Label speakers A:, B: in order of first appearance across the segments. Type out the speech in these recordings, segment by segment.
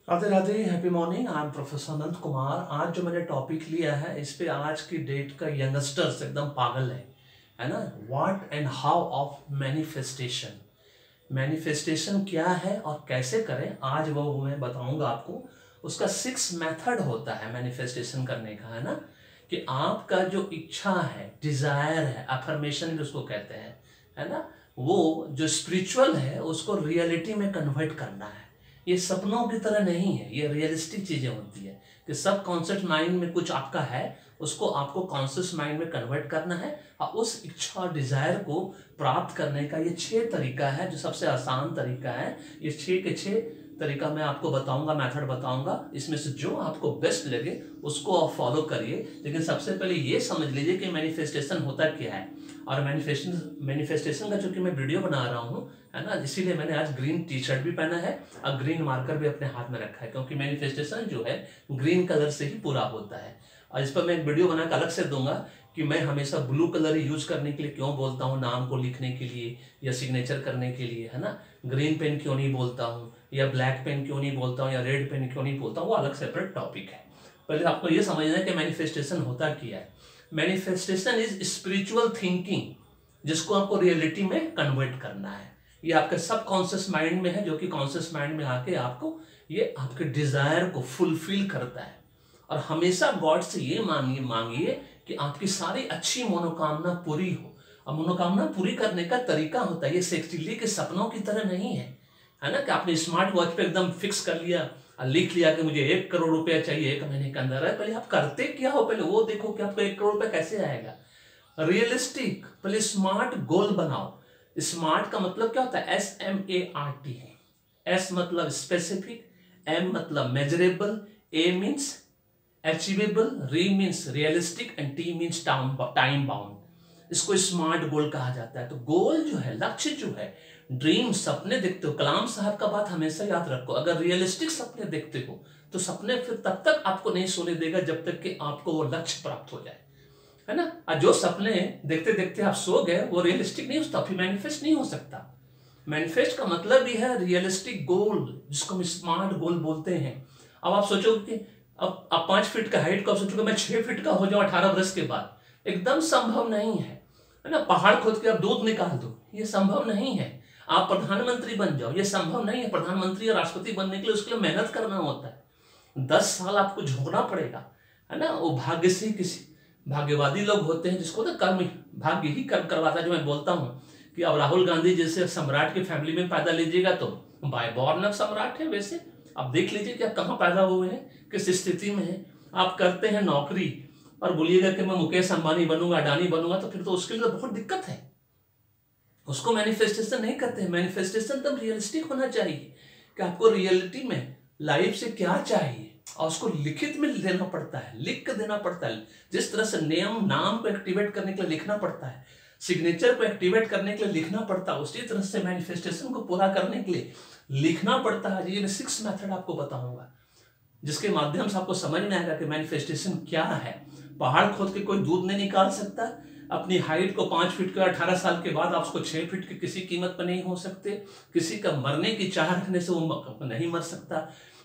A: Radhe Radhe, happy morning. I am professor Anant Kumar. आज जो मैंने टॉपिक लिया है इस पे आज की डेट का यंगस्टर्स एकदम पागल है ना। What and how of manifestation. Manifestation क्या है और कैसे करें, आज वो मैं बताऊंगा आपको। उसका 6 मेथड होता है मैनिफेस्टेशन करने का, है ना। कि आपका जो इच्छा है, डिजायर है, अफर्मेशन जिसको कहते हैं, है ना, वो जो स्पिरिचुअल है उसको रियलिटी में कन्वर्ट करना है। ये सपनों की तरह नहीं है, ये रियलिस्टिक चीजें होती है कि सब कॉन्शियस माइंड में कुछ आपका है, उसको आपको कॉन्शियस माइंड में कन्वर्ट करना है और उस इच्छा और डिजायर को प्राप्त करने का ये 6 तरीका है, जो सबसे आसान तरीका है। ये 6 के 6 तरीका मैं आपको बताऊंगा, मेथड बताऊंगा। इसमें से जो आपको बेस्ट लगे उसको आप फॉलो करिए। लेकिन सबसे पहले ये समझ लीजिए कि मैनिफेस्टेशन होता क्या है। और मैनिफेस्टेशन का चूंकि मैं वीडियो बना रहा हूँ, है ना, इसीलिए मैंने आज ग्रीन टी शर्ट भी पहना है और ग्रीन मार्कर भी अपने हाथ में रखा है, क्योंकि मैनिफेस्टेशन जो है ग्रीन कलर से ही पूरा होता है। और इस पर मैं एक वीडियो बना कर अलग से दूंगा कि मैं हमेशा ब्लू कलर ही यूज करने के लिए क्यों बोलता हूँ, नाम को लिखने के लिए या सिग्नेचर करने के लिए, है ना। ग्रीन पेन क्यों नहीं बोलता हूँ, या ब्लैक पेन क्यों नहीं बोलता हूँ, या रेड पेन क्यों नहीं बोलता हूँ, वो अलग सेपरेट टॉपिक है। पहले आपको ये समझना है कि मैनिफेस्टेशन होता क्या है। मैनिफेस्टेशन इज स्पिरिचुअल थिंकिंग, जिसको आपको रियलिटी में कन्वर्ट करना है। ये आपके सब कॉन्शियस माइंड में है, जो कि कॉन्शियस माइंड में आके आपको ये आपके डिजायर को फुलफिल करता है। और हमेशा गॉड से ये मांगिए कि आपकी सारी अच्छी मनोकामना पूरी हो। और मनोकामना पूरी करने का तरीका होता है, ये सेक्सुअली के सपनों की तरह नहीं है ना, कि आपने स्मार्ट वॉच पे एकदम फिक्स कर लिया और लिख लिया कि मुझे 1 करोड़ रुपया चाहिए 1 महीने के अंदर है। पहले आप करते क्या हो, पहले वो देखो कि आपको 1 करोड़ रुपया कैसे आएगा। रियलिस्टिक, पहले स्मार्ट गोल बनाओ। स्मार्ट का मतलब क्या होता है, SMART है। S मतलब स्पेसिफिक, M मतलब मेजरेबल, A मीन्स अचीवेबल, री means realistic and T means time bound. इसको स्मार्ट गोल कहा जाता है। तो गोल जो है, लक्ष्य जो है, ड्रीम, सपने देखते हो, कलाम साहब का बात हमेशा याद रखो। अगर रियलिस्टिक सपने देखते हो तो सपने फिर तब तक आपको नहीं सोने देगा जब तक कि आपको वो लक्ष्य प्राप्त हो जाए, है ना। और जो सपने देखते देखते आप सो गए वो रियलिस्टिक नहीं होता, फिर मैनिफेस्ट नहीं हो सकता। मैनिफेस्ट का मतलब भी है रियलिस्टिक गोल, जिसको हम स्मार्ट गोल बोलते हैं। अब आप सोचोगे कि अब आप 5 फीट का हाइट का सोचोगे मैं 6 फीट का हो जाऊं 18 वर्ष के बाद, एकदम संभव नहीं है ना। पहाड़ खोद के आप दूध निकाल दो, ये संभव नहीं है। आप प्रधानमंत्री बन जाओ, ये संभव नहीं है। प्रधानमंत्री और राष्ट्रपति बनने के लिए उसके लिए मेहनत करना होता है, 10 साल आपको झोंकना पड़ेगा, है ना। वो भाग्य से किसी भाग्यवादी लोग होते हैं, जिसको ना कर्म, भाग्य ही कर्म करवाता है। जो मैं बोलता हूँ कि अब राहुल गांधी जैसे सम्राट की फैमिली में पैदा लीजिएगा तो बाय बॉर्न सम्राट है। वैसे आप देख लीजिए कि आप कहाँ पैदा हुए हैं, किस स्थिति में है। आप करते हैं नौकरी और बोलिएगा कि मैं मुकेश अंबानी बनूंगा, अडानी बनूंगा, तो फिर तो उसके लिए तो बहुत दिक्कत है। उसको मैनिफेस्टेशन नहीं करते हैं। मैनिफेस्टेशन तब रियलिस्टिक होना चाहिए कि आपको रियलिटी में लाइफ से क्या चाहिए, और उसको लिखित में देना पड़ता है, लिख कर देना पड़ता है। जिस तरह से नाम को एक्टिवेट करने के लिए लिखना पड़ता है, सिग्नेचर को एक्टिवेट करने के लिए लिखना पड़ता है, उसी तरह से मैनिफेस्टेशन को पूरा करने के लिए लिखना पड़ता है। ये मैं 6 मेथड आपको बताऊंगा, जिसके माध्यम से आपको समझ में आएगा कि मैनिफेस्टेशन क्या है। पहाड़ खोद के कोई दूध नहीं निकाल सकता। अपनी हाइट को 5 फीट के 18 साल के बाद आप उसको 6 फीट की किसी कीमत पर नहीं हो सकते। किसी का मरने की चाह रखने से वो नहीं मर सकता।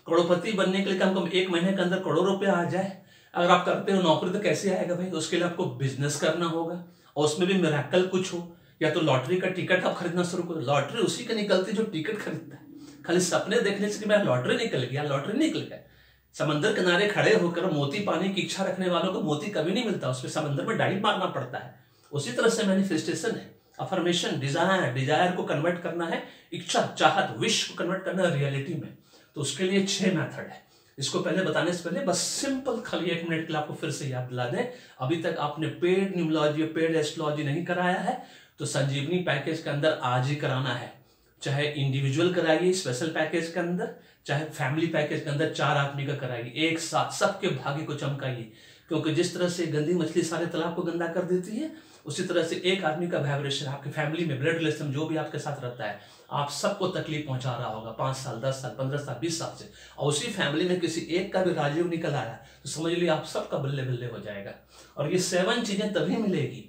A: करोड़पति बनने के लिए कम से कम 1 महीने के अंदर करोड़ रुपया आ जाए। अगर आप करते हो नौकरी तो कैसे आएगा भाई, उसके लिए आपको बिजनेस करना होगा, और उसमें भी मिरेकल कुछ हो। या तो लॉटरी का टिकट आप खरीदना शुरू करो। लॉटरी उसी का निकलती जो टिकट खरीदता है। खाली सपने देखने से कि मेरा लॉटरी निकल गया, लॉटरी निकल गया। समंदर किनारे खड़े होकर मोती पाने की इच्छा रखने वालों को मोती कभी नहीं मिलता, उसमें समंदर में डाइव मारना पड़ता है। उसी तरह से मैनिफेस्टेशन है, अफर्मेशन, डिजायर को कन्वर्ट करना है, इच्छा, चाहत, विश को कन्वर्ट करना है रियलिटी में। तो उसके लिए 6 मेथड है। इसको पहले बताने से पहले बस सिंपल खाली 1 मिनट के लिए आपको फिर से याद दिला दें, अभी तक आपने पेड न्यूमरोलॉजी, पेड एस्ट्रोलॉजी नहीं कराया है तो संजीवनी पैकेज के अंदर आज ही कराना है। चाहे इंडिविजुअल कराइए स्पेशल पैकेज के अंदर, चाहे फैमिली पैकेज के अंदर 4 आदमी का कराइए, एक साथ सबके भाग्य को चमकाइए। क्योंकि जिस तरह से गंदी मछली सारे तालाब को गंदा कर देती है, उसी तरह से एक आदमी का वाइब्रेशन आपकी फैमिली में, ब्लड रिलेशन जो भी आपके साथ रहता है, आप सबको तकलीफ पहुंचा रहा होगा 5 साल, 10 साल, 15 साल, 20 साल से। और उसी फैमिली में किसी एक का भी राजयोग निकल आया तो समझ लीजिए आप सबका बल्ले बल्ले हो जाएगा। और ये 7 चीजें तभी मिलेगी,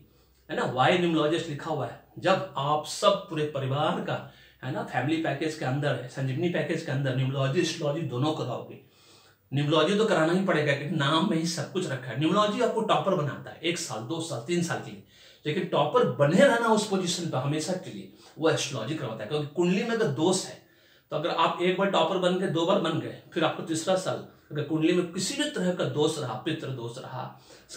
A: है ना। वाई न्यूमरोलॉजिस्ट लिखा हुआ है, जब आप सब पूरे परिवार का, है ना, फैमिली पैकेज के अंदर है, संजीवनी पैकेज के अंदर न्यूमरोलॉजी एस्ट्रोलॉजी दोनों कराओगे। न्यूमरोलॉजी तो कराना ही पड़ेगा क्योंकि नाम में ही सब कुछ रखा है। न्यूमरोलॉजी आपको टॉपर बनाता है 1 साल 2 साल 3 साल के लिए, लेकिन टॉपर बने रहना उस पोजीशन पर हमेशा के लिए वो एस्ट्रोलॉजी करवाता है। क्योंकि कुंडली में अगर दोष है तो अगर आप एक बार टॉपर बन गए, 2 बार बन गए, फिर आपको तीसरा साल अगर कुंडली में किसी भी तरह का दोष रहा, पितृ दोष रहा,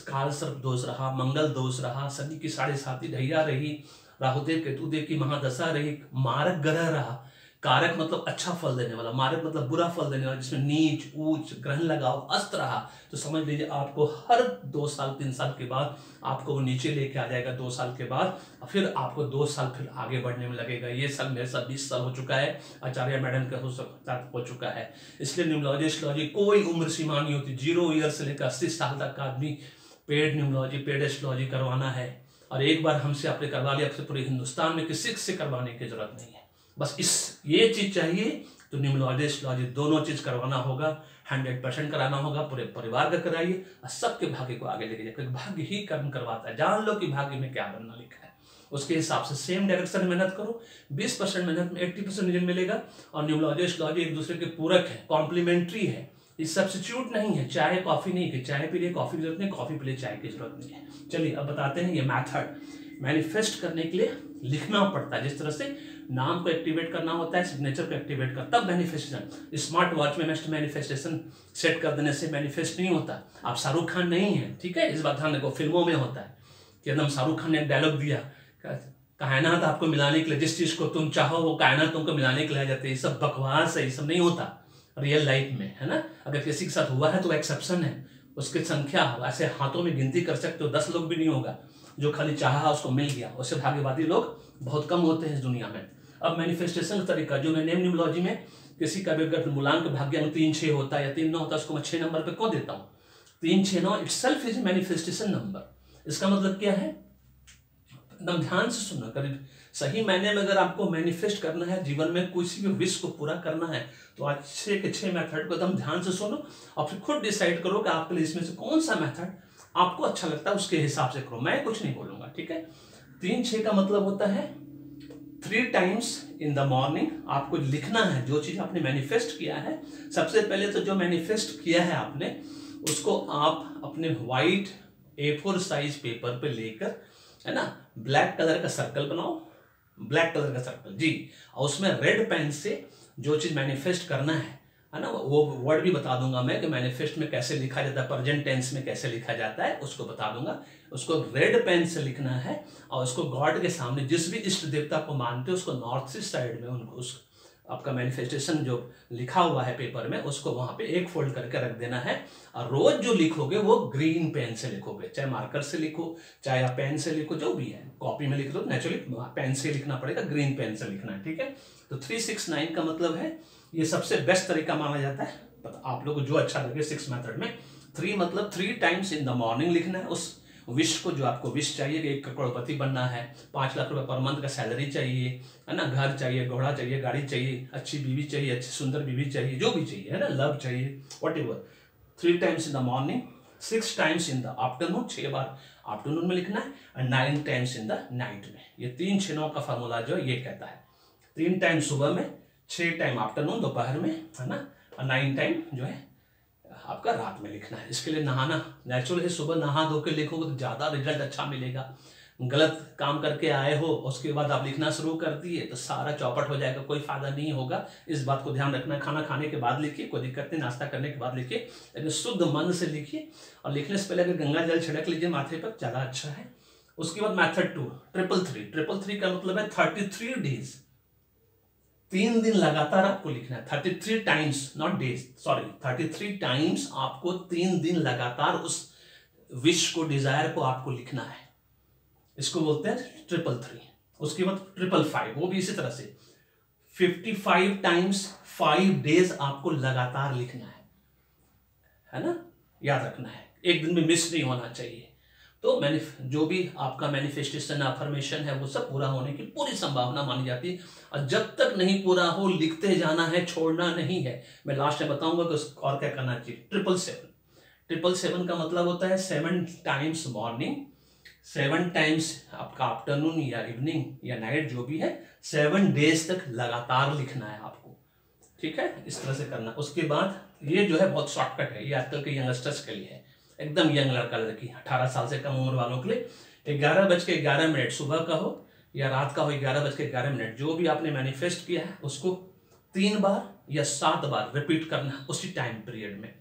A: काल सर्प दोष रहा, मंगल दोष रहा, शनि की 7.5 ढैया रही, राहुदेव केतुदेव की महादशा रही, मारक ग्रह रहा, कारक मतलब अच्छा फल देने वाला, मारक मतलब बुरा फल देने वाला, जिसमें नीच ऊंच ग्रहण लगाओ अस्त रहा, तो समझ लीजिए आपको हर 2 साल 3 साल के बाद आपको वो नीचे लेके आ जाएगा। 2 साल के बाद फिर आपको 2 साल फिर आगे बढ़ने में लगेगा। ये साल मेरे साथ 20 साल हो चुका है, आचार्य मैडम का हो चुका है। इसलिए न्यूमरोलॉजी एस्ट्रोलॉजी कोई उम्र सीमा नहीं होती। 0 ईयर से लेकर 80 साल तक का आदमी पेड न्यूमरोलॉजी पेड एस्ट्रोलॉजी करवाना है, और एक बार हमसे आपने करवा लिया, फिर पूरे हिंदुस्तान में किसी से करवाने की जरूरत नहीं है। बस ये चीज चाहिए तो न्यूमरोलॉजी एस्ट्रोलॉजी दोनों चीज करवाना होगा, 100% कराना होगा। पूरे परिवार का कराइए और सबके भाग्य को आगे लेके जाइए, क्योंकि भाग्य ही कर्म करवाता है। जान लो कि भाग्य में क्या बनना लिखा है, उसके हिसाब से सेम डायरेक्शन में मेहनत करो। 20% मेहनत में 80% रिजल्ट मिलेगा। और न्यूमरोलॉजी एस्ट्रोलॉजी एक दूसरे के पूरक है, कॉम्प्लीमेंट्री है, ये सब्स्टिट्यूट नहीं है। चाय कॉफी नहीं कि चाय पी लिए कॉफी की जरूरत नहीं, कॉफी पी लिए चाय की जरूरत नहीं है। चलिए अब बताते हैं ये मैथड मैनिफेस्ट करने के लिए लिखना पड़ता है। जिस तरह से नाम को एक्टिवेट करना होता है, सिग्नेचर को एक्टिवेट कर, तब मैनिफेस्टेशन। स्मार्ट वॉच में मैनिफेस्टेशन सेट कर देने से मैनिफेस्ट नहीं होता। आप शाहरुख खान नहीं है, ठीक है, इस बात ध्यान रखो। फिल्मों में होता है कि एकदम शाहरुख खान ने एक डायलॉग दिया, कायनात आपको मिलाने के लिए, जिस चीज को तुम चाहो वो कायनात तुमको मिलाने के लिए आ जाती है। ये सब बकवास है, ये सब नहीं होता रियल लाइफ में, है ना। अगर किसी के साथ हुआ है तो एक्सेप्शन है, उसकी संख्या ऐसे हाथों में गिनती कर सकते हो, 10 लोग भी नहीं होगा जो खाली चाहा उसको मिल गया। उससे भाग्यवादी लोग बहुत कम होते हैं इस दुनिया में। अब मैनिफेस्टेशन का तरीका जो मैं न्यूमरोलॉजी में किसी का भी अगर मूलांक भाग्य में 3 6 होता है या 3 9 होता है, उसको मैं 6 नंबर पे क्यों देता हूँ? 3 6 9 इटसेल्फ इज मैनिफेस्टेशन नंबर। इसका मतलब क्या है, एकदम ध्यान से सुनना। करीब सही मायने में अगर आपको मैनिफेस्ट करना है, जीवन में किसी भी विश को पूरा करना है, तो आज 6 के 6 मेथड को एकदम ध्यान से सुनो और फिर खुद डिसाइड करो कि आपके लिए इसमें से कौन सा मेथड आपको अच्छा लगता है, उसके हिसाब से करो। मैं कुछ नहीं बोलूंगा, ठीक है। 3 6 का मतलब होता है 3 टाइम्स इन द मॉर्निंग आपको लिखना है जो चीज आपने मैनिफेस्ट किया है। सबसे पहले तो जो मैनिफेस्ट किया है आपने, उसको आप अपने व्हाइट A4 साइज पेपर पे लेकर, है ना, ब्लैक कलर का सर्कल बनाओ, ब्लैक कलर का सर्कल जी, और उसमें रेड पेन से जो चीज मैनिफेस्ट करना है ना, वो वर्ड भी बता दूंगा मैं कि मैनिफेस्ट में कैसे लिखा जाता है, प्रेजेंट टेंस में कैसे लिखा जाता है उसको बता दूंगा। उसको रेड पेन से लिखना है और उसको गॉड के सामने, जिस भी इष्ट देवता को मानते हो उसको नॉर्थ ईस्ट साइड में उनको उस आपका मैनिफेस्टेशन जो लिखा हुआ है पेपर में, उसको वहां पे एक फोल्ड करके रख देना है। और रोज जो लिखोगे वो ग्रीन पेन से लिखोगे, चाहे मार्कर से लिखो, चाहे आप पेन से लिखो, जो भी है। कॉपी में लिख दो, नेचुरली पेन से लिखना पड़ेगा, ग्रीन पेन से लिखना है, ठीक है। तो 369 का मतलब है, ये सबसे बेस्ट तरीका माना जाता है। आप लोग को जो अच्छा लगे 6 मेथड में। 3 मतलब 3 टाइम्स इन द मॉर्निंग लिखना है उस विश को, जो आपको विश चाहिए कि 1 करोड़पति बनना है, 5 लाख रुपए पर मंथ का सैलरी चाहिए, है ना, घर चाहिए, घोड़ा चाहिए, गाड़ी चाहिए, अच्छी बीवी चाहिए, अच्छी सुंदर बीवी चाहिए, जो भी चाहिए, है ना, लव चाहिए, whatever. 3 times in the morning, 6 times in the afternoon, 6 bar afternoon में लिखना है, और 9 टाइम्स इन द नाइट में। ये 3 6 9 का फार्मूला जो ये कहता है, 3 टाइम सुबह में, 6 टाइम आफ्टरनून दोपहर में, है ना, और 9 टाइम जो है आपका रात में लिखना है। इसके लिए नहाना नेचुरल है, सुबह नहा धो के लिखोगे तो ज़्यादा रिजल्ट अच्छा मिलेगा। गलत काम करके आए हो उसके बाद आप लिखना शुरू कर दिए तो सारा चौपट हो जाएगा, कोई फायदा नहीं होगा। इस बात को ध्यान रखना। खाना खाने के बाद लिखिए, कोई दिक्कत नहीं, नाश्ता करने के बाद लिखिए, लेकिन शुद्ध मन से लिखिए। और लिखने से पहले अगर गंगा जल छिड़क लीजिए माथे पर, ज़्यादा अच्छा है। उसके बाद मेथड 2 333 का मतलब है 33 डेज, 3 दिन लगातार आपको लिखना है। 33 times, not days, sorry, 33 times आपको 3 दिन लगातार उस विश को, डिजायर को आपको लिखना है। इसको बोलते हैं 333। उसके बाद 555, वो भी इसी तरह से 55 टाइम्स 5 डेज आपको लगातार लिखना है ना, याद रखना है, एक दिन में मिस नहीं होना चाहिए। तो जो भी आपका मैनिफेस्टेशन अफर्मेशन है वो सब पूरा होने की पूरी संभावना मानी जाती है। और जब तक नहीं पूरा हो लिखते जाना है, छोड़ना नहीं है। मैं लास्ट में बताऊंगा कि और क्या करना चाहिए। 777 का मतलब होता है 7 टाइम्स मॉर्निंग, 7 टाइम्स आपका आफ्टरनून या इवनिंग या नाइट जो भी है 7 डेज तक लगातार लिखना है आपको, ठीक है, इस तरह से करना। उसके बाद ये जो है बहुत शॉर्टकट है, ये आजकल के यंगस्टर्स के लिए है, एकदम यंग लड़का लड़की 18 साल से कम उम्र वालों के लिए। 11:11 सुबह का हो या रात का हो, 11:11 जो भी आपने मैनिफेस्ट किया है उसको 3 बार या 7 बार रिपीट करना है उसी टाइम पीरियड में।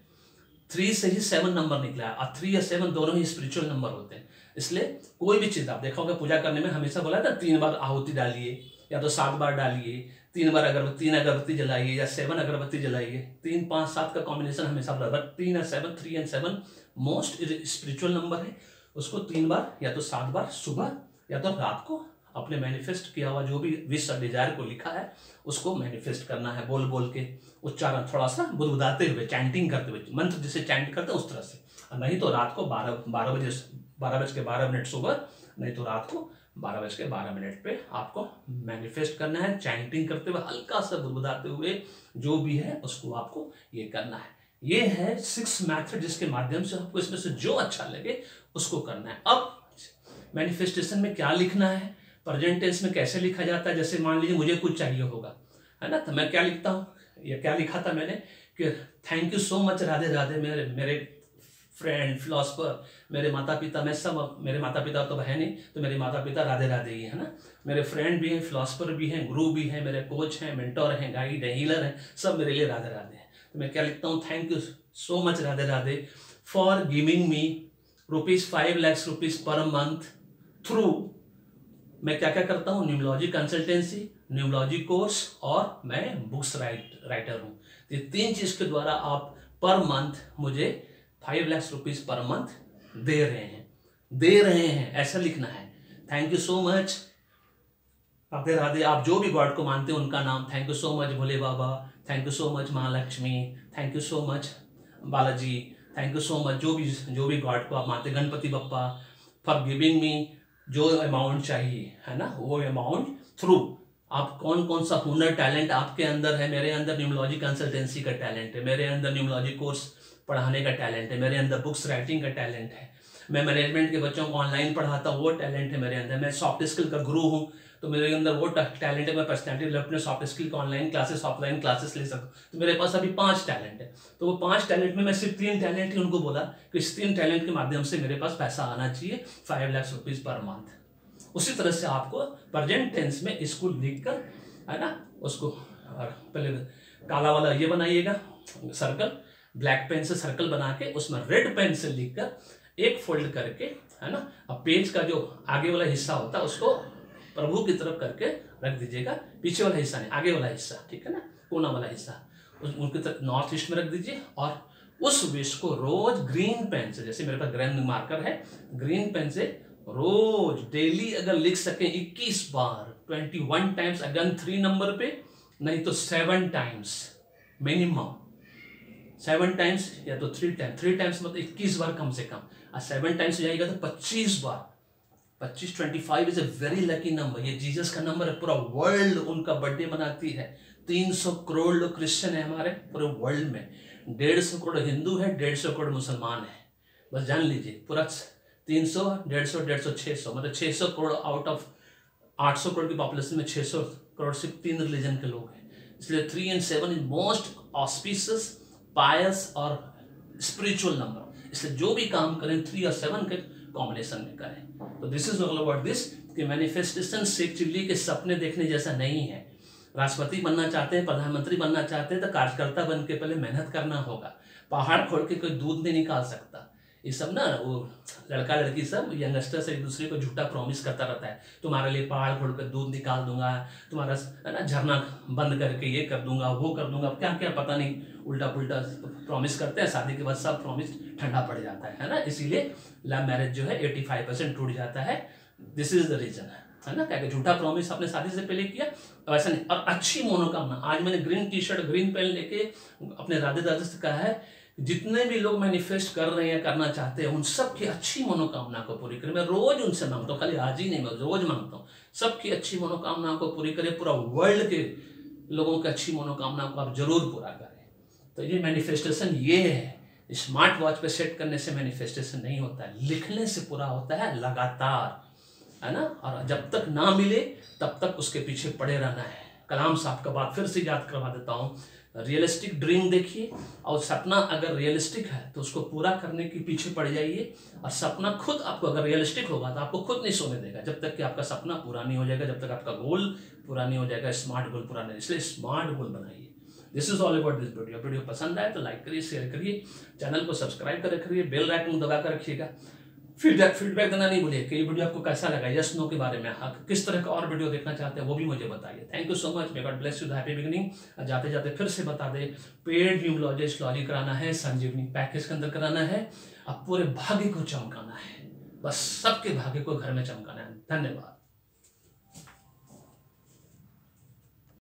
A: 3 से ही 7 नंबर निकला है और 3 या 7 दोनों ही स्पिरिचुअल नंबर होते हैं, इसलिए कोई भी चीज आप देखोगे पूजा करने में हमेशा बोला था 3 बार आहुति डालिए या तो 7 बार डालिए, 3 बार अगरबत्ती जलाइए या 7 अगरबत्ती जलाइए। 3, 5, 7 का कॉम्बिनेशन हमेशा बोला 3 या 7, 3 एंड 7 मोस्ट स्पिरिचुअल नंबर है, उसको 3 बार या तो 7 बार सुबह या तो रात को अपने मैनिफेस्ट किया हुआ जो भी विश और डिजायर को लिखा है उसको मैनिफेस्ट करना है, बोल बोल के उच्चारण थोड़ा सा बुदबुदाते हुए, चैंटिंग करते हुए, मंत्र जिसे चैंट करते हैं उस तरह से। और नहीं तो रात को 12:12 सुबह, नहीं तो रात को 12:12 पे आपको मैनिफेस्ट करना है, चैंटिंग करते हुए, हल्का सा बुदबुदाते हुए जो भी है उसको आपको ये करना है। ये है 6 मैथड जिसके माध्यम से आपको इसमें से जो अच्छा लगे उसको करना है। अब मैनिफेस्टेशन में क्या लिखना है, प्रेजेंट टेंस में कैसे लिखा जाता है, जैसे मान लीजिए मुझे कुछ चाहिए होगा, है ना, तो मैं क्या लिखता हूँ, या क्या लिखा था मैंने कि thank you so much Radhe Radhe मेरे फ्रेंड फिलोसफर, मेरे माता पिता, मैं सब, मेरे माता पिता तो है नहीं तो मेरे माता पिता राधे राधे ही है ना, मेरे फ्रेंड भी हैं, फिलोसफर भी हैं, गुरु भी हैं, मेरे कोच हैं, मेंटोर हैं, गाइड हैं, हीलर हैं, सब मेरे लिए राधे राधे हैं। तो मैं क्या लिखता हूँ, thank you so much Radhe Radhe for giving me ₹5 lakh per month through, मैं क्या क्या करता हूँ, न्यूमरोलॉजी कंसल्टेंसी, न्यूमरोलॉजी कोर्स और मैं बुक्स राइटर हूँ। ये 3 चीज के द्वारा आप पर मंथ मुझे ₹5 लाख पर मंथ दे रहे हैं, ऐसा लिखना है। Thank you so much Radhe Radhe, आप जो भी गॉड को मानते हैं उनका नाम, thank you so much Bhole Baba, thank you so much Mahalakshmi, thank you so much Balaji, thank you so much जो भी गॉड को आप मानते हैं, Ganpati Bappa, for giving me जो अमाउंट चाहिए, है ना, वो अमाउंट थ्रू आप कौन कौन सा हुनर टैलेंट आपके अंदर है। मेरे अंदर न्यूमरोलॉजी कंसल्टेंसी का टैलेंट है, मेरे अंदर न्यूमरोलॉजी कोर्स पढ़ाने का टैलेंट है, मेरे अंदर बुक्स राइटिंग का टैलेंट है, मैं मैनेजमेंट के बच्चों को ऑनलाइन पढ़ाता हूँ, वो टैलेंट है मेरे अंदर, मैं सॉफ्ट स्किल का गुरु हूँ तो मेरे अंदर वो टैलेंट है, मैं पर्सनैलिटी डेवलपमेंट सॉफ्ट स्किल का ऑनलाइन क्लासेस ऑफलाइन क्लासेस ले सकता हूँ। तो मेरे पास अभी 5 टैलेंट है, तो वो 5 टैलेंट में मैं सिर्फ 3 टैलेंट ही उनको बोला कि इस 3 टैलेंट के माध्यम से मेरे पास पैसा आना चाहिए ₹5 लाख पर मंथ। उसी तरह से आपको प्रेजेंट टेंस में इसको लिखकर, है ना, उसको पहले काला वाला ये बनाइएगा सर्कल, ब्लैक पेन से सर्कल बना के उसमें रेड पेन से लिखकर एक फोल्ड करके, है ना, अब पेज का जो आगे वाला हिस्सा होता है उसको प्रभु की तरफ करके रख दीजिएगा, पीछे वाला हिस्सा नहीं, आगे वाला हिस्सा, ठीक है ना, कोना वाला हिस्सा उनकी तरफ नॉर्थ ईस्ट में रख दीजिए। और उस विश को रोज ग्रीन पेन से, जैसे मेरे पास ग्रीन मार्कर है, ग्रीन पेन से रोज डेली अगर लिख सके 21 बार, 21 टाइम्स, अगेन 3 नंबर पे, नहीं तो 7 टाइम्स मिनिमम, 7 टाइम्स या तो 3 टाइम्स मतलब 21 बार कम से कम, और 7 टाइम्स जाएगा तो 25 बार। 25 is a very lucky number, ये जीसस का नंबर है, पूरा वर्ल्ड उनका बर्थडे मनाती है। 300 करोड़ लोग क्रिश्चियन है हमारे पूरे वर्ल्ड में, 150 करोड़ हिंदू है, 150 करोड़ मुसलमान है, बस जान लीजिए पूरा 300, 150, 150, 600, मतलब 600 करोड़ आउट ऑफ 800 करोड़ की पॉपुलेशन में 600 करोड़ सिर्फ 3 रिलीजन के लोग हैं। इसलिए 3 and 7 इज मोस्ट ऑस्पिशियस, पायस और स्पिरिचुअल नंबर, इसलिए जो भी काम करें 3 और 7 के कॉम्बिनेशन में करें। तो this is all about this कि मैनिफेस्टेशन सिर्फ चिल्ली के सपने देखने जैसा नहीं है। राष्ट्रपति बनना चाहते हैं, प्रधानमंत्री बनना चाहते हैं तो कार्यकर्ता बन के पहले मेहनत करना होगा। पहाड़ खोल के कोई दूध नहीं निकाल सकता। ये सब ना वो लड़का लड़की सब यंगस्टर्स एक दूसरे को झूठा प्रॉमिस करता रहता है, तुम्हारे लिए पहाड़ खोल कर दूध निकाल दूंगा, तुम्हारा है ना झरना बंद करके ये कर दूंगा, वो कर दूंगा, क्या क्या पता नहीं उल्टा पुल्टा प्रॉमिस करते हैं। शादी के बाद सब प्रॉमिस ठंडा पड़ जाता है ना, इसीलिए लव मैरिज जो है 85% टूट जाता है। दिस इज द रीजन, है ना, क्या झूठा प्रॉमिस आपने शादी से पहले किया वैसा नहीं। और अच्छी मनोकामना, आज मैंने green T shirt green pen लेके अपने राधे राधे से कहा है, जितने भी लोग मैनिफेस्ट कर रहे हैं, करना चाहते हैं, उन सबकी अच्छी मनोकामना को पूरी करें। मैं रोज उनसे मांगता हूँ, खाली आज ही नहीं, मैं रोज मांगता हूँ सबकी अच्छी मनोकामना को पूरी करें, पूरा वर्ल्ड के लोगों की अच्छी मनोकामना को आप जरूर पूरा करें। तो ये मैनिफेस्टेशन ये है, स्मार्ट वॉच पे सेट करने से मैनिफेस्टेशन नहीं होता है, लिखने से पूरा होता है लगातार, है ना। और जब तक ना मिले तब तक उसके पीछे पड़े रहना है। कलाम साहब का बात फिर से याद करवा देता हूँ, रियलिस्टिक ड्रीम देखिए और सपना अगर रियलिस्टिक है तो उसको पूरा करने के पीछे पड़ जाइए। और सपना खुद आपको अगर रियलिस्टिक होगा तो आपको खुद नहीं सोने देगा जब तक कि आपका सपना पूरा नहीं हो जाएगा, जब तक आपका गोल पूरा नहीं हो जाएगा, स्मार्ट गोल पूरा नहीं। इसलिए स्मार्ट गोल बनाइए। This is all about this video. Video पसंद आए तो लाइक करिए, शेयर करिए, चैनल को सब्सक्राइब कर रखिए, बेल आइकन दबा कर रखिएगा। फीडबैक देना नहीं भूलिए कि ये वीडियो आपको कैसा लगा, यस नो के बारे में, आप किस तरह का और वीडियो देखना चाहते हैं वो भी मुझे बताइए। Thank you so much, may God bless you, happy beginning. जाते जाते फिर से बता दे, पेड न्यूमरोलॉजी कराना है, संजीवनी पैकेज के अंदर कराना है। अब पूरे भाग्य को चमकाना है, बस सबके भाग्य को घर में चमकाना है। धन्यवाद।